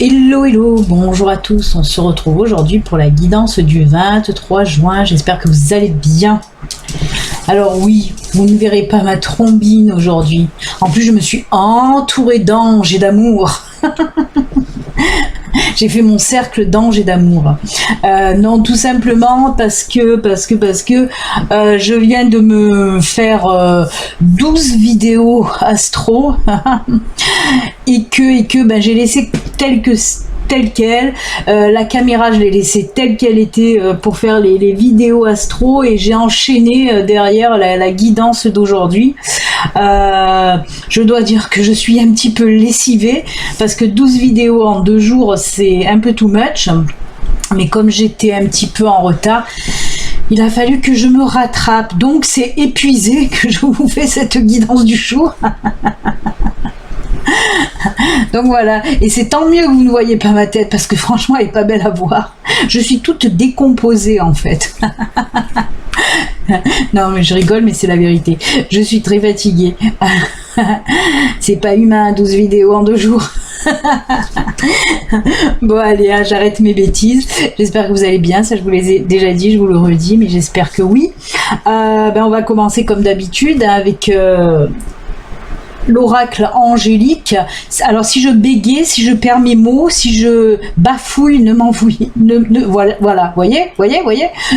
Hello, hello, bonjour à tous, on se retrouve aujourd'hui pour la guidance du 23 juin, j'espère que vous allez bien. Alors oui, vous ne verrez pas ma trombine aujourd'hui, en plus je me suis entourée d'anges et d'amour. J'ai fait mon cercle d'anges et d'amour. Non, tout simplement parce que je viens de me faire 12 vidéos astro et que ben, j'ai laissé telle quelle. La caméra, je l'ai laissée telle qu'elle était pour faire les vidéos astro et j'ai enchaîné derrière la guidance d'aujourd'hui. Je dois dire que je suis un petit peu lessivée parce que 12 vidéos en 2 jours, c'est un peu too much. Mais comme j'étais un petit peu en retard, il a fallu que je me rattrape. Donc c'est épuisé que je vous fais cette guidance du jour. Donc voilà, et c'est tant mieux que vous ne voyez pas ma tête parce que franchement elle est pas belle à voir. Je suis toute décomposée en fait. Non mais je rigole, mais c'est la vérité. Je suis très fatiguée. C'est pas humain, 12 vidéos en 2 jours. Bon allez, hein, j'arrête mes bêtises. J'espère que vous allez bien, ça je vous les ai déjà dit, je vous le redis, mais j'espère que oui. On va commencer comme d'habitude avec... l'oracle angélique. Alors si je bégaye, si je perds mes mots, si je bafouille, ne m'en veuillez, voilà, voyez,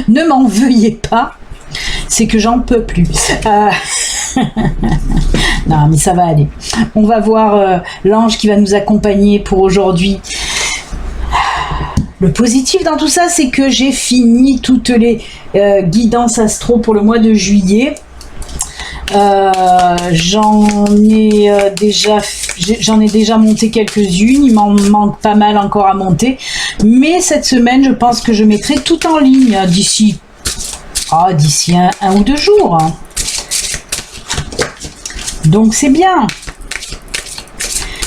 ne m'en veuillez pas, c'est que j'en peux plus. Non mais ça va aller. On va voir l'ange qui va nous accompagner pour aujourd'hui. Le positif dans tout ça, c'est que j'ai fini toutes les guidances astro pour le mois de juillet. J'en ai déjà monté quelques-unes, il m'en manque pas mal encore à monter, mais cette semaine je pense que je mettrai tout en ligne d'ici un ou 2 jours, donc c'est bien.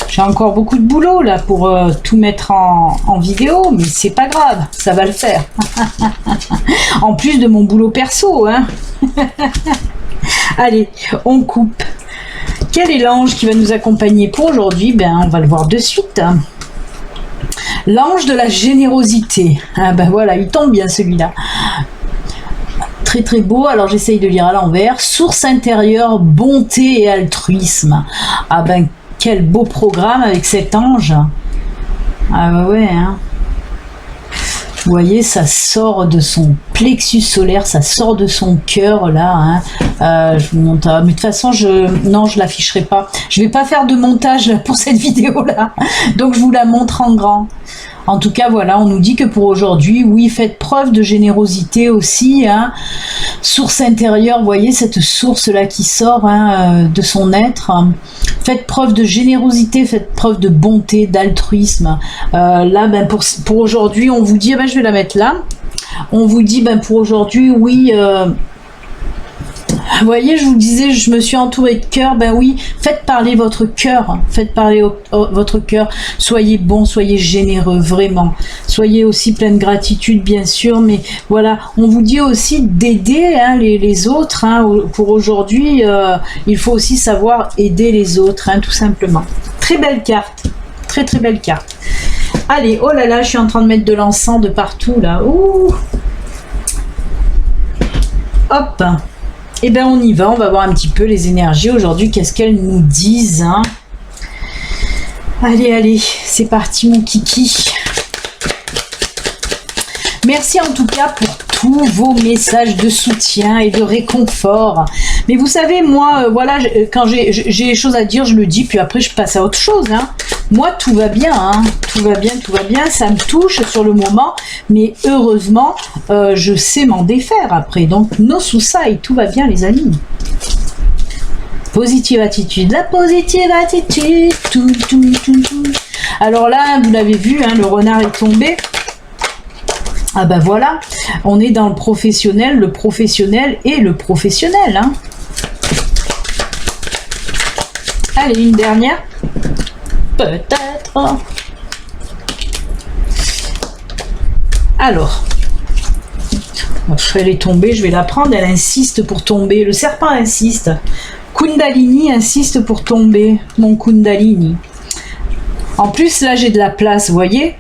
J'ai encore beaucoup de boulot là pour tout mettre en vidéo, mais c'est pas grave, ça va le faire. En plus de mon boulot perso, hein. Allez, on coupe. Quel est l'ange qui va nous accompagner pour aujourd'hui? Ben, on va le voir de suite. L'ange de la générosité. Ah ben voilà, il tombe bien celui-là. Très très beau. Alors j'essaye de lire à l'envers. Source intérieure, bonté et altruisme. Ah ben quel beau programme avec cet ange. Ah ouais, hein. Vous voyez, ça sort de son plexus solaire, ça sort de son cœur là. Hein. Je vous montre. Mais de toute façon, non, je l'afficherai pas. Je vais pas faire de montage là, pour cette vidéo là. Donc je vous la montre en grand. En tout cas, voilà, on nous dit que pour aujourd'hui, oui, faites preuve de générosité aussi. Hein. Source intérieure, vous voyez cette source-là qui sort de son être. Faites preuve de générosité, faites preuve de bonté, d'altruisme. Là, ben, pour aujourd'hui, on vous dit, ben, je vais la mettre là. On vous dit, ben, pour aujourd'hui, oui... Vous voyez, je vous disais, je me suis entourée de cœur. Ben oui, faites parler votre cœur. Faites parler votre cœur. Soyez bon, soyez généreux, vraiment. Soyez aussi plein de gratitude, bien sûr. Mais voilà, on vous dit aussi d'aider les autres. Hein. Pour aujourd'hui, il faut aussi savoir aider les autres, hein, tout simplement. Très belle carte. Très, très belle carte. Allez, oh là là, je suis en train de mettre de l'encens de partout, là. Ouh. Hop. Eh bien, on y va, on va voir un petit peu les énergies aujourd'hui, qu'est-ce qu'elles nous disent. Hein. Allez, c'est parti mon kiki. Merci en tout cas pour tous vos messages de soutien et de réconfort. Mais vous savez, moi, voilà, quand j'ai des choses à dire, je le dis, puis après je passe à autre chose. Hein. Moi, tout va bien, hein. Tout va bien, ça me touche sur le moment, mais heureusement, je sais m'en défaire après. Donc, no suicide, tout va bien les amis. Positive attitude, la positive attitude. Tout. Alors là, vous l'avez vu, hein, le renard est tombé. Ah ben voilà, on est dans le professionnel et le professionnel. Hein. Allez, une dernière. Peut-être. Alors, elle est tombée, je vais la prendre, elle insiste pour tomber. Le serpent insiste. Kundalini insiste pour tomber, mon Kundalini. En plus, là, j'ai de la place, vous voyez.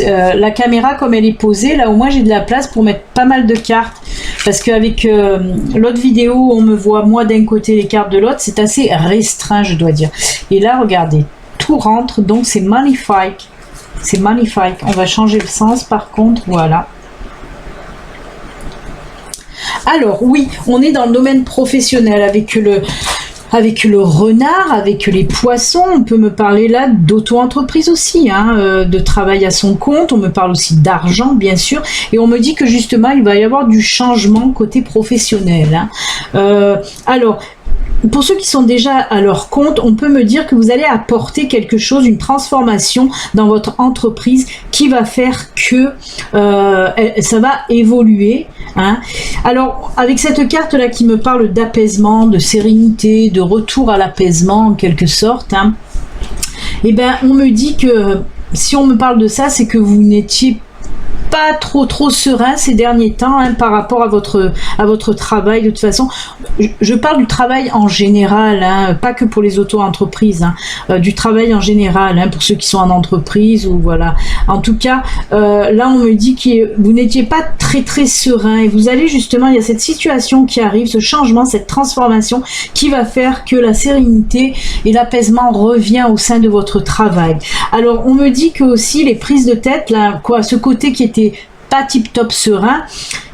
La caméra, comme elle est posée, là, au moins, j'ai de la place pour mettre pas mal de cartes. Parce qu'avec l'autre vidéo, on me voit, moi, d'un côté, les cartes de l'autre. C'est assez restreint, je dois dire. Et là, regardez, tout rentre, donc c'est magnifique. C'est magnifique. On va changer le sens, par contre, voilà. Alors, oui, on est dans le domaine professionnel avec le renard, avec les poissons. On peut me parler là d'auto-entreprise aussi, hein, de travail à son compte. On me parle aussi d'argent, bien sûr. Et on me dit que justement, il va y avoir du changement côté professionnel. Hein. Alors, pour ceux qui sont déjà à leur compte, on peut me dire que vous allez apporter quelque chose, une transformation dans votre entreprise qui va faire que ça va évoluer. Hein. Alors, avec cette carte-là qui me parle d'apaisement, de sérénité, de retour à l'apaisement en quelque sorte, hein, eh ben, on me dit que si on me parle de ça, c'est que vous n'étiez pas trop serein ces derniers temps, hein, par rapport à votre travail. De toute façon, je parle du travail en général, hein, pas que pour les auto-entreprises, hein, du travail en général, hein, pour ceux qui sont en entreprise ou voilà. En tout cas, là on me dit que vous n'étiez pas très serein et vous allez justement, il y a cette situation qui arrive, ce changement, cette transformation qui va faire que la sérénité et l'apaisement revient au sein de votre travail. Alors on me dit que aussi les prises de tête, là, quoi, ce côté qui était pas tip-top serein,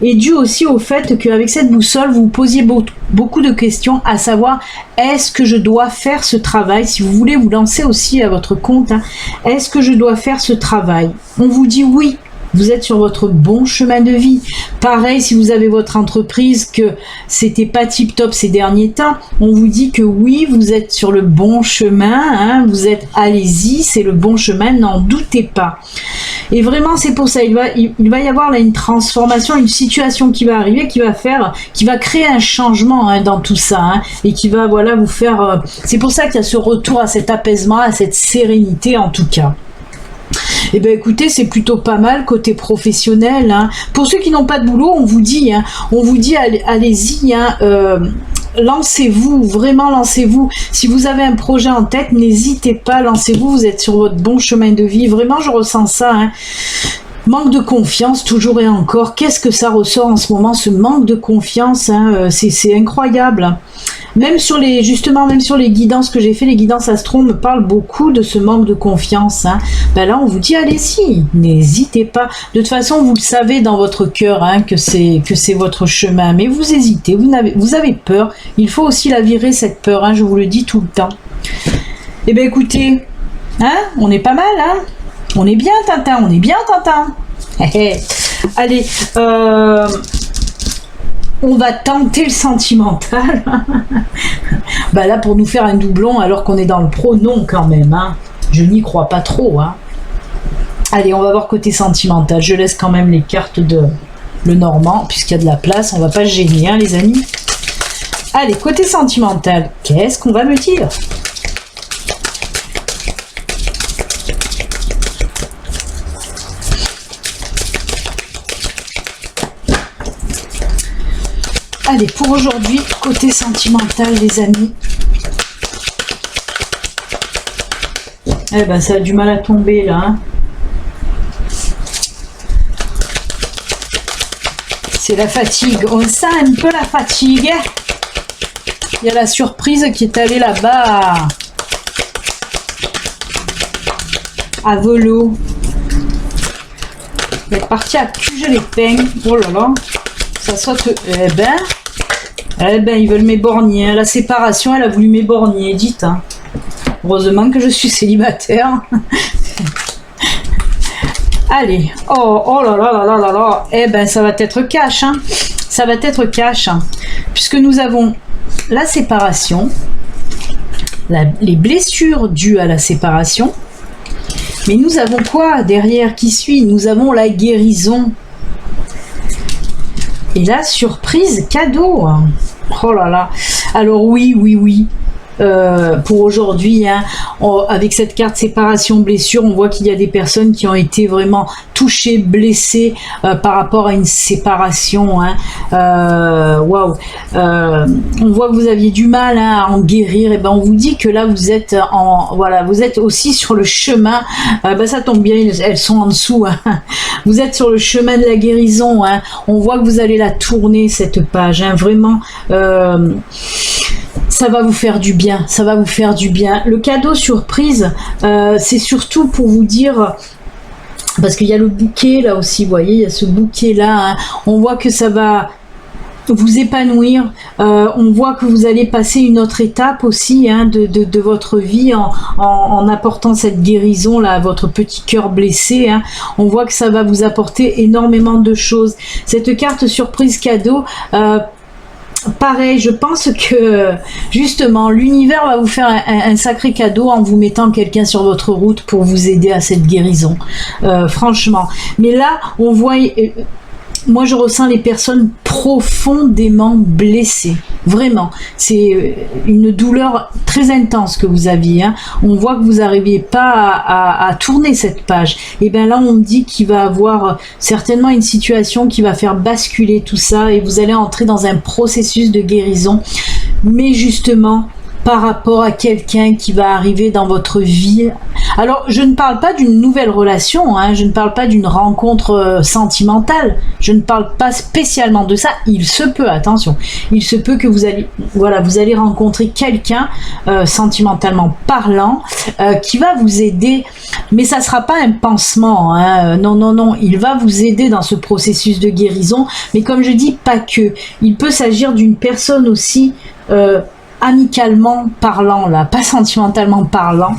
est dû aussi au fait qu'avec cette boussole, vous vous posiez beaucoup de questions, à savoir, est-ce que je dois faire ce travail? Si vous voulez vous lancer aussi à votre compte, hein, est-ce que je dois faire ce travail? On vous dit oui. Vous êtes sur votre bon chemin de vie. Pareil, si vous avez votre entreprise, que c'était pas tip top ces derniers temps, on vous dit que oui, vous êtes sur le bon chemin, hein, vous êtes, allez-y, c'est le bon chemin, n'en doutez pas. Et vraiment, c'est pour ça, il va y avoir là une transformation, une situation qui va arriver, qui va créer un changement, hein, dans tout ça, hein, et qui va, voilà, vous faire. C'est pour ça qu'il y a ce retour à cet apaisement, à cette sérénité en tout cas. Eh bien écoutez, c'est plutôt pas mal côté professionnel. Hein. Pour ceux qui n'ont pas de boulot, on vous dit allez-y, hein, lancez-vous, vraiment lancez-vous. Si vous avez un projet en tête, n'hésitez pas, lancez-vous, vous êtes sur votre bon chemin de vie. Vraiment, je ressens ça. Hein. Manque de confiance, toujours et encore. Qu'est-ce que ça ressort en ce moment, ce manque de confiance, hein, c'est incroyable. Même sur les guidances que j'ai fait, les guidances astro me parlent beaucoup de ce manque de confiance. Hein. Ben là, on vous dit, allez-y, n'hésitez pas. De toute façon, vous le savez dans votre cœur, hein, que c'est votre chemin. Mais vous hésitez, vous avez peur. Il faut aussi la virer, cette peur, hein, je vous le dis tout le temps. Eh bien, écoutez, hein, on est pas mal, hein. On est bien, Tintin, on est bien, Tintin. Allez, on va tenter le sentimental. Bah là, pour nous faire un doublon alors qu'on est dans le pro, non quand même. Hein. Je n'y crois pas trop. Hein. Allez, on va voir côté sentimental. Je laisse quand même les cartes de le Normand, puisqu'il y a de la place. On va pas se gêner, hein, les amis. Allez, côté sentimental, qu'est-ce qu'on va me dire ? Allez, pour aujourd'hui, côté sentimental, les amis. Eh ben, ça a du mal à tomber, là. Hein. C'est la fatigue. On sent un peu la fatigue. Il y a la surprise qui est allée là-bas à volo. Il est parti à cuger les peignes. Oh là là. Ça saute. Eh ben, ils veulent m'éborgner. La séparation, elle a voulu m'éborgner, dites. Hein. Heureusement que je suis célibataire. Allez. Oh là là là là là là. Eh ben, ça va être cash. Hein. Ça va être cash. Hein. Puisque nous avons la séparation, les blessures dues à la séparation. Mais nous avons quoi derrière qui suit? Nous avons la guérison. Et là, surprise, cadeau. Oh là là. Alors oui. pour aujourd'hui, hein. Avec cette carte séparation blessure, on voit qu'il y a des personnes qui ont été vraiment touchées, blessées par rapport à une séparation, hein. Waouh. On voit que vous aviez du mal, hein, à en guérir. Et ben on vous dit que là vous êtes voilà, vous êtes aussi sur le chemin. Ça tombe bien, elles sont en dessous, hein. Vous êtes sur le chemin de la guérison, hein. On voit que vous allez la tourner cette page, hein. Vraiment. Ça va vous faire du bien, ça va vous faire du bien. Le cadeau surprise, c'est surtout pour vous dire, parce qu'il y a le bouquet là aussi, vous voyez, il y a ce bouquet là, hein. On voit que ça va vous épanouir, on voit que vous allez passer une autre étape aussi, hein, de votre vie en apportant cette guérison là à votre petit cœur blessé, hein. On voit que ça va vous apporter énormément de choses. Cette carte surprise cadeau, pareil, je pense que justement l'univers va vous faire un sacré cadeau en vous mettant quelqu'un sur votre route pour vous aider à cette guérison, franchement. Mais là, on voit, moi je ressens les personnes profondément blessées, vraiment. C'est une douleur très intense que vous aviez, hein. On voit que vous n'arriviez pas à tourner cette page. Et bien là on me dit qu'il va avoir certainement une situation qui va faire basculer tout ça et vous allez entrer dans un processus de guérison, mais justement par rapport à quelqu'un qui va arriver dans votre vie. Alors, je ne parle pas d'une nouvelle relation, hein, je ne parle pas d'une rencontre sentimentale, je ne parle pas spécialement de ça. Il se peut, attention, il se peut que vous allez rencontrer quelqu'un, sentimentalement parlant, qui va vous aider, mais ça ne sera pas un pansement, hein. Non, non, non, il va vous aider dans ce processus de guérison, mais comme je dis, pas que. Il peut s'agir d'une personne aussi, amicalement parlant, là, pas sentimentalement parlant,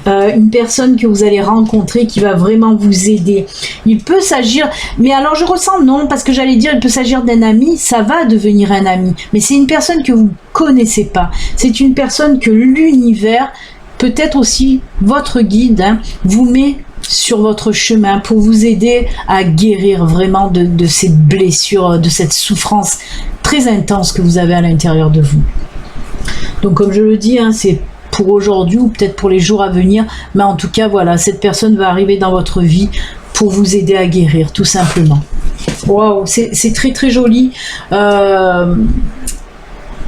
une personne que vous allez rencontrer qui va vraiment vous aider. Il peut s'agir, mais alors je ressens non, parce que j'allais dire il peut s'agir d'un ami, ça va devenir un ami, mais c'est une personne que vous connaissez pas, c'est une personne que l'univers, peut-être aussi votre guide, hein, vous met sur votre chemin pour vous aider à guérir vraiment de cette blessure, de cette souffrance très intense que vous avez à l'intérieur de vous. Donc comme je le dis, hein, c'est pour aujourd'hui ou peut-être pour les jours à venir, mais en tout cas voilà, cette personne va arriver dans votre vie pour vous aider à guérir, tout simplement. Waouh, c'est très très joli,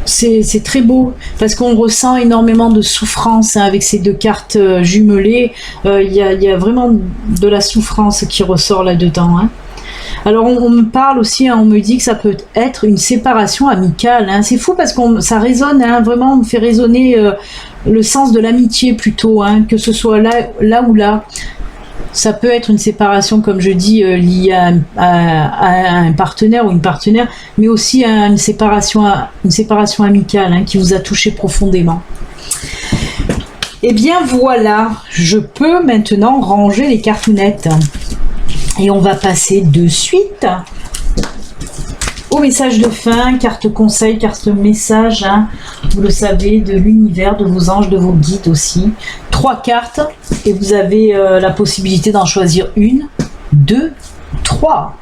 c'est très beau, parce qu'on ressent énormément de souffrance, hein, avec ces deux cartes jumelées. Il y a vraiment de la souffrance qui ressort là-dedans, hein. Alors on me parle aussi, hein, on me dit que ça peut être une séparation amicale, hein. C'est fou parce que ça résonne, hein, vraiment on me fait résonner le sens de l'amitié plutôt, hein, que ce soit là ou là. Ça peut être une séparation, comme je dis, liée à un partenaire ou une partenaire, mais aussi à une séparation amicale, hein, qui vous a touché profondément. Et bien voilà, je peux maintenant ranger les cartounettes. Et on va passer de suite au message de fin, carte conseil, carte message, hein, vous le savez, de l'univers, de vos anges, de vos guides aussi. 3 cartes et vous avez la possibilité d'en choisir 1, 2, 3.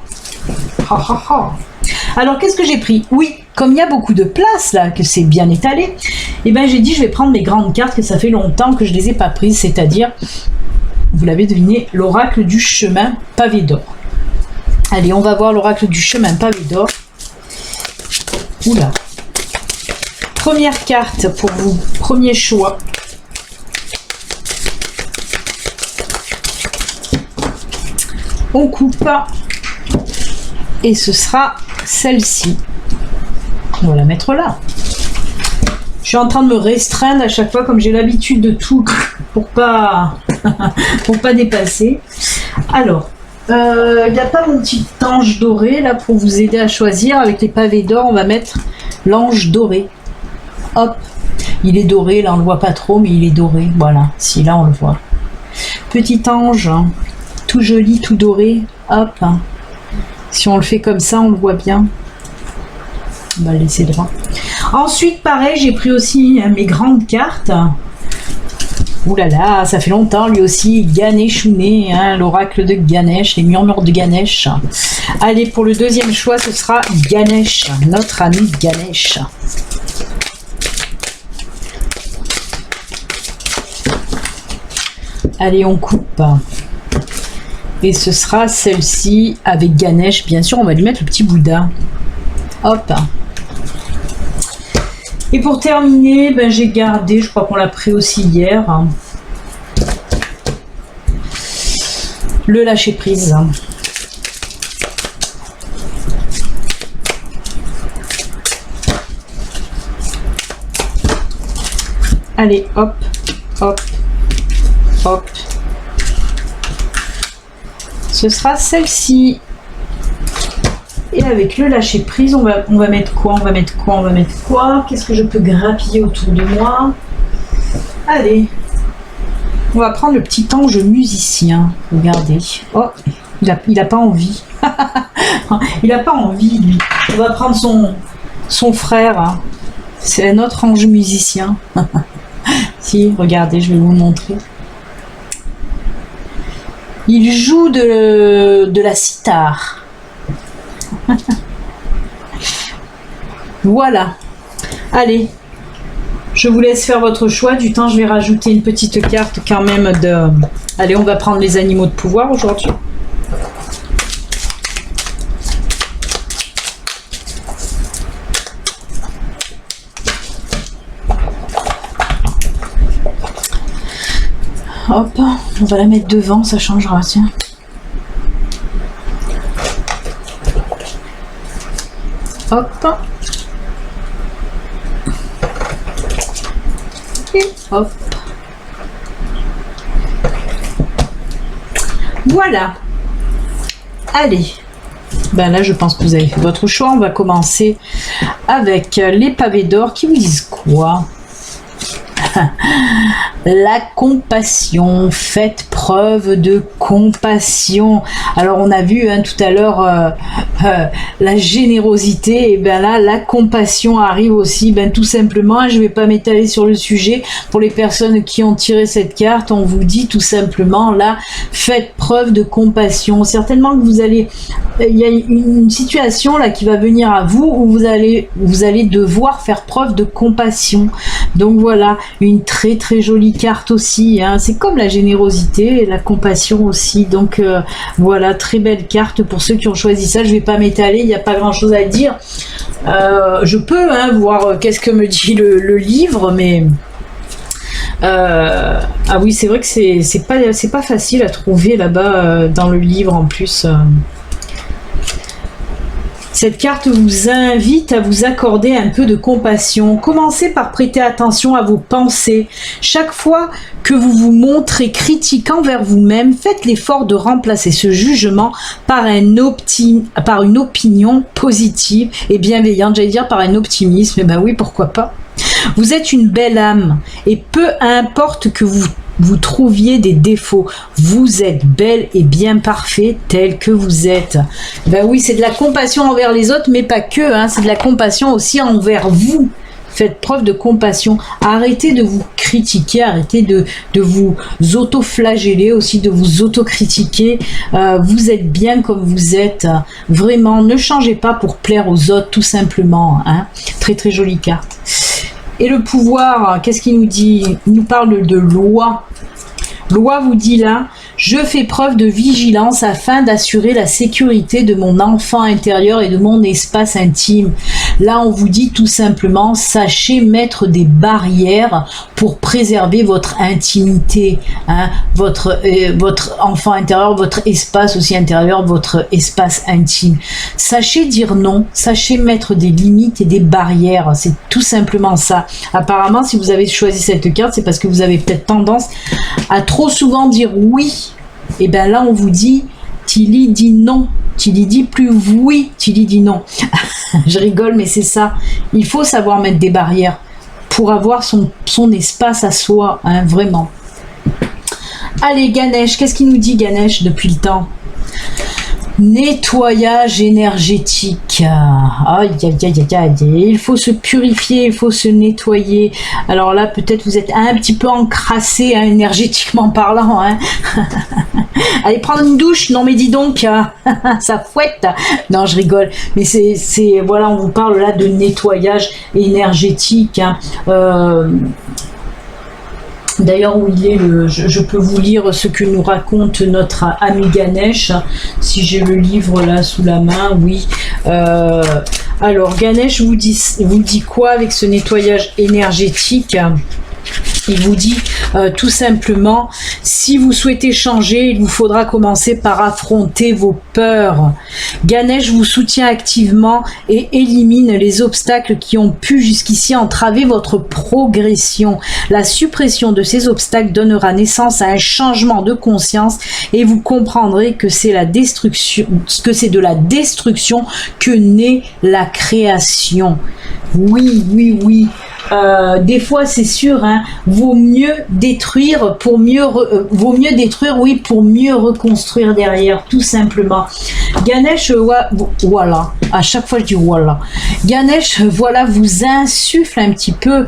Alors qu'est-ce que j'ai pris? Oui, comme il y a beaucoup de place là, que c'est bien étalé, et ben j'ai dit je vais prendre mes grandes cartes, que ça fait longtemps que je les ai pas prises, c'est-à-dire, vous l'avez deviné, l'oracle du chemin pavé d'or. Allez, on va voir l'oracle du chemin pavé d'or. Oula. Première carte pour vous, premier choix. On coupe. Et ce sera celle-ci. On va la mettre là. Je suis en train de me restreindre à chaque fois, comme j'ai l'habitude de tout, pour pas dépasser. Alors, il n'y a pas mon petit ange doré là pour vous aider à choisir. Avec les pavés d'or, on va mettre l'ange doré. Hop, il est doré, là on le voit pas trop, mais il est doré. Voilà, si là on le voit. Petit ange, hein, tout joli, tout doré. Hop, hein. Si on le fait comme ça, on le voit bien. On va le laisser droit. Ensuite, pareil, j'ai pris aussi mes grandes cartes. Ouh là là, ça fait longtemps, lui aussi, Ganeshune, hein, l'oracle de Ganesh, les murmures de Ganesh. Allez, pour le deuxième choix, ce sera Ganesh, notre ami Ganesh. Allez, on coupe. Et ce sera celle-ci avec Ganesh. Bien sûr, on va lui mettre le petit Bouddha. Hop. Et pour terminer, ben, j'ai gardé, je crois qu'on l'a pris aussi hier, le lâcher prise. Allez, hop, hop, hop. Ce sera celle-ci. Et avec le lâcher prise, on va mettre quoi? On va mettre quoi? On va mettre quoi? Qu'est-ce que je peux grappiller autour de moi? Allez. On va prendre le petit ange musicien. Regardez. Oh, il a pas envie. Il a pas envie, lui. On va prendre son frère. C'est un autre ange musicien. Si, regardez, je vais vous le montrer. Il joue de la sitar. Voilà. Allez, je vous laisse faire votre choix. Du temps, je vais rajouter une petite carte quand même de... Allez, on va prendre les animaux de pouvoir aujourd'hui. Hop, on va la mettre devant, ça changera, tiens. Hop. Et hop. Voilà. Allez. Ben là, je pense que vous avez fait votre choix. On va commencer avec les pavés d'or qui vous disent quoi? La compassion, faites preuve de compassion. Alors on a vu tout à l'heure la générosité, et bien là la compassion arrive aussi, tout simplement. Je ne vais pas m'étaler sur le sujet. Pour les personnes qui ont tiré cette carte, on vous dit tout simplement là, faites preuve de compassion. Certainement que vous allez, il y a une situation là qui va venir à vous où vous allez devoir faire preuve de compassion. Donc voilà, une très très jolie carte aussi, c'est comme la générosité et la compassion aussi. Donc voilà, très belle carte pour ceux qui ont choisi ça. Je vais pas m'étaler, il n'y a pas grand chose à dire. Je peux voir qu'est-ce que me dit le livre, mais ah oui, c'est vrai que c'est pas facile à trouver là-bas dans le livre en plus. Cette carte vous invite à vous accorder un peu de compassion. Commencez par prêter attention à vos pensées. Chaque fois que vous vous montrez critique envers vous-même, faites l'effort de remplacer ce jugement par une opinion positive et bienveillante. J'allais dire par un optimisme, mais oui, pourquoi pas. Vous êtes une belle âme et peu importe que vous trouviez des défauts, vous êtes belle et bien parfait tel que vous êtes. Ben oui, c'est de la compassion envers les autres, mais pas que, c'est de la compassion aussi envers vous. Faites preuve de compassion. Arrêtez de vous critiquer, arrêtez de vous auto-flageller aussi, de vous auto-critiquer. Vous êtes bien comme vous êtes. Vraiment, ne changez pas pour plaire aux autres, tout simplement. Très très jolie carte. Et le pouvoir, qu'est-ce qu'il nous dit? Il nous parle de loi. Loi vous dit là, je fais preuve de vigilance afin d'assurer la sécurité de mon enfant intérieur et de mon espace intime. Là, on vous dit tout simplement, sachez mettre des barrières pour préserver votre intimité, votre enfant intérieur, votre espace aussi intérieur, votre espace intime. Sachez dire non, sachez mettre des limites et des barrières. C'est tout simplement ça. Apparemment, si vous avez choisi cette carte, c'est parce que vous avez peut-être tendance à trop souvent dire oui. Et bien là, on vous dit, Tilly dit non. Tilly dit plus oui, Tilly dit non. Je rigole, mais c'est ça. Il faut savoir mettre des barrières pour avoir son espace à soi, vraiment. Allez, Ganesh, qu'est-ce qu'il nous dit, Ganesh, depuis le temps? Nettoyage énergétique. Aïe, aïe, aïe, aïe, aïe. Il faut se purifier, il faut se nettoyer. Alors là, peut-être vous êtes un petit peu encrassé, énergétiquement parlant. Allez prendre une douche. Non mais dis donc, ça fouette. Non, je rigole. Mais c'est voilà, on vous parle là de nettoyage énergétique. D'ailleurs, où il est, je peux vous lire ce que nous raconte notre ami Ganesh, si j'ai le livre là sous la main, oui. Alors, Ganesh vous dit quoi avec ce nettoyage énergétique ? Il vous dit tout simplement, si vous souhaitez changer, il vous faudra commencer par affronter vos peurs. Ganesh vous soutient activement et élimine les obstacles qui ont pu jusqu'ici entraver votre progression. La suppression de ces obstacles donnera naissance à un changement de conscience et vous comprendrez que c'est la destruction, que c'est de la destruction que naît la création. Oui, oui, oui. Des fois c'est sûr, hein, vaut mieux détruire pour mieux pour mieux reconstruire derrière, tout simplement. Ganesh, voilà, à chaque fois je dis voilà. Ganesh, voilà, vous insuffle un petit peu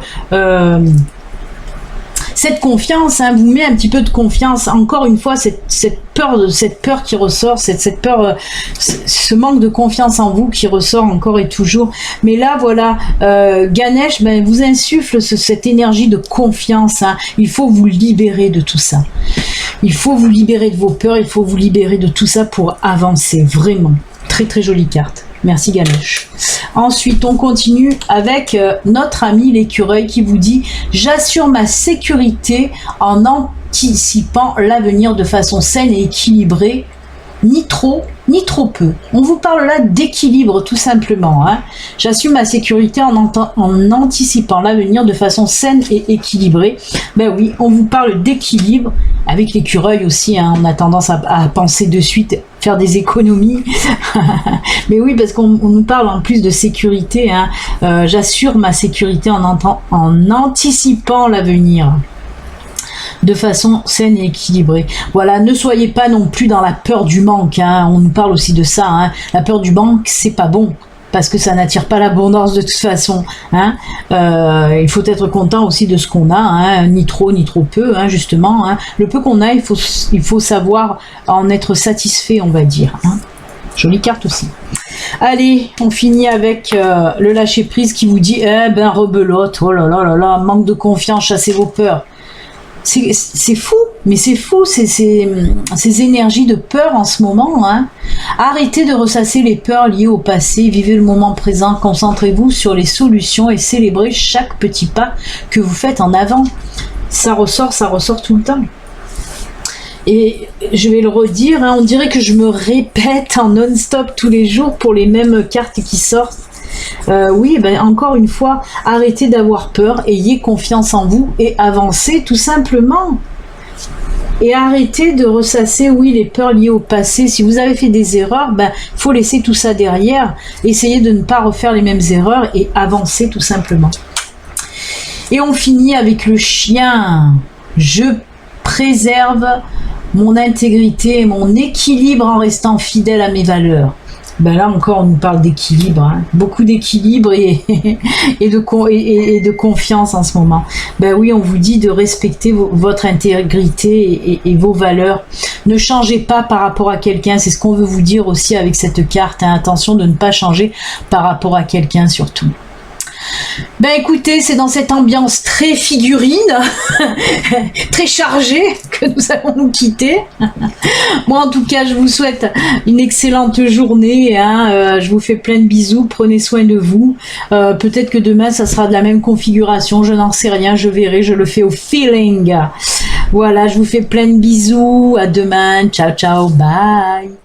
cette confiance, hein, vous met un petit peu de confiance. Encore une fois, cette peur qui ressort, cette peur, ce manque de confiance en vous qui ressort encore et toujours. Mais là, voilà, Ganesh, ben, vous insuffle cette énergie de confiance. Hein. Il faut vous libérer de tout ça. Il faut vous libérer de vos peurs. Il faut vous libérer de tout ça pour avancer. Vraiment, très très jolie carte. Merci Ganesh. Ensuite, on continue avec notre ami l'écureuil qui vous dit « J'assure ma sécurité en anticipant l'avenir de façon saine et équilibrée, ni trop, ni trop peu. » On vous parle là d'équilibre tout simplement. Hein. J'assume ma sécurité en anticipant l'avenir de façon saine et équilibrée. Ben oui, on vous parle d'équilibre avec l'écureuil aussi. Hein. On a tendance à penser de suite faire des économies. Mais oui, parce qu'on nous parle en plus de sécurité. Hein. J'assure ma sécurité en anticipant l'avenir de façon saine et équilibrée. Voilà, ne soyez pas non plus dans la peur du manque. Hein. On nous parle aussi de ça. Hein. La peur du manque, c'est pas bon. Parce que ça n'attire pas l'abondance de toute façon. Hein. Il faut être content aussi de ce qu'on a, hein. Ni trop ni trop peu, hein, justement. Hein. Le peu qu'on a, il faut savoir en être satisfait, on va dire. Hein. Jolie carte aussi. Allez, on finit avec le lâcher prise qui vous dit « Eh ben rebelote, oh là là là là, manque de confiance, chassez vos peurs ». C'est fou, mais c'est fou ces énergies de peur en ce moment. Hein. Arrêtez de ressasser les peurs liées au passé, vivez le moment présent, concentrez-vous sur les solutions et célébrez chaque petit pas que vous faites en avant. Ça ressort tout le temps. Et je vais le redire, hein, on dirait que je me répète en non-stop tous les jours pour les mêmes cartes qui sortent. Oui, ben encore une fois, arrêtez d'avoir peur, ayez confiance en vous et avancez tout simplement. Et arrêtez de ressasser, oui, les peurs liées au passé. Si vous avez fait des erreurs, ben faut laisser tout ça derrière. Essayez de ne pas refaire les mêmes erreurs et avancer tout simplement. Et on finit avec le chien. Je préserve mon intégrité et mon équilibre en restant fidèle à mes valeurs. Ben là encore on nous parle d'équilibre, hein. Beaucoup d'équilibre et de confiance en ce moment. Ben oui, on vous dit de respecter votre intégrité et vos valeurs. Ne changez pas par rapport à quelqu'un, c'est ce qu'on veut vous dire aussi avec cette carte, hein. Attention de ne pas changer par rapport à quelqu'un surtout. Ben écoutez, c'est dans cette ambiance très figurine, très chargée que nous allons nous quitter. Moi en tout cas, je vous souhaite une excellente journée. Hein. Je vous fais plein de bisous, prenez soin de vous. Peut-être que demain, ça sera de la même configuration, je n'en sais rien, je verrai, je le fais au feeling. Voilà, je vous fais plein de bisous, à demain, ciao ciao, bye.